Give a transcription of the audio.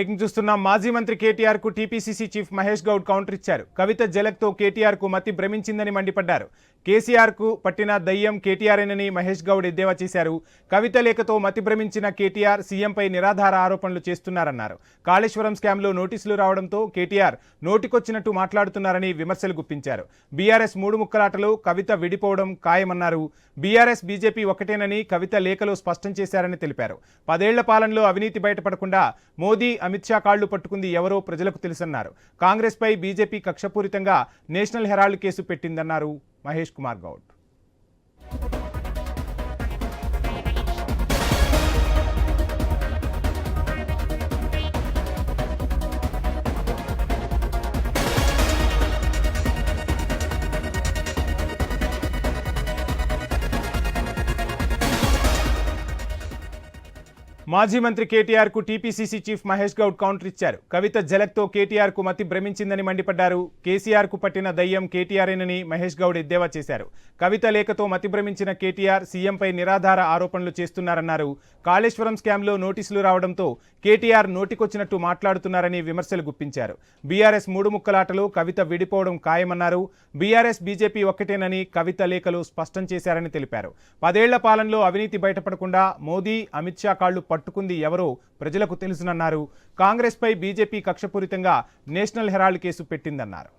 Breaking చూస్తున్నాం. మాజీ మంత్రి కేటీఆర్ కు TPCC chief Mahesh Goud counter ఇచ్చారు. కవిత జలక్తో కేటీఆర్ కు మతి భ్రమించిందని మండిపడ్డారు. కేసీఆర్ కు పట్టిన దయ్యం కేటీఆర్ఏనని మహేష్ గౌడ్ ఎద్దేవా చేశారు. కవిత లేఖతో మతి భ్రమించిన కేటీఆర్ సీఎంపై నిరాధార ఆరోపణలు చేస్తున్నారన్నారు. కాళేశ్వరం స్కామ్లో నోటీసులు రావడంతో కేటీఆర్ నోటికొచ్చినట్టు మాట్లాడుతున్నారని విమర్శలు గుప్పించారు. బీఆర్ఎస్ మూడు ముక్కలాటలో కవిత విడిపోవడం ఖాయమన్నారు. బీఆర్ఎస్ బీజేపీ ఒకటేనని కవిత లేఖలో స్పష్టం చేశారని తెలిపారు. 10 ఏళ్ల పాలనలో అవినీతి బయటపడకుండా మోదీ అమిత్ షా కాళ్లు పట్టుకుంది ఎవరో ప్రజలకు తెలుసన్నారు. కాంగ్రెస్ పై బీజేపీ కక్షపూరితంగా నేషనల్ హెరాల్డ్ కేసు పెట్టిందన్నారు మహేష్ కుమార్ గౌడ్. మాజీ మంత్రి కేటీఆర్ కు TPCC chief Mahesh Goud counter ఇచ్చారు. కవిత జలక్తో కేటీఆర్ కు మతి భ్రమించిందని మండిపడ్డారు. కేసీఆర్ కు పట్టిన దయ్యం కేటీఆర్ఏనని మహేష్ గౌడ్ ఎద్దేవా చేశారు. కవిత లేఖతో మతి భ్రమించిన కేటీఆర్ సీఎంపై నిరాధార ఆరోపణలు చేస్తున్నారన్నారు. కాళేశ్వరం స్కామ్లో నోటీసులు రావడంతో కేటీఆర్ నోటికొచ్చినట్టు మాట్లాడుతున్నారని విమర్శలు గుప్పించారు. బీఆర్ఎస్ మూడు ముక్కలాటలో కవిత విడిపోవడం ఖాయమన్నారు. బీఆర్ఎస్ బీజేపీ ఒక్కటేనని కవిత లేఖలు స్పష్టం చేశారని తెలిపారు. 10 ఏళ్ల పాలనలో అవినీతి బయటపడకుండా మోదీ అమిత్ షా కాళ్లు పట్టుకుంది ఎవరో ప్రజలకు తెలుసునన్నారు. కాంగ్రెస్ పై బీజేపీ కక్షపూరితంగా నేషనల్ హెరాల్డ్ కేసు పెట్టిందన్నారు.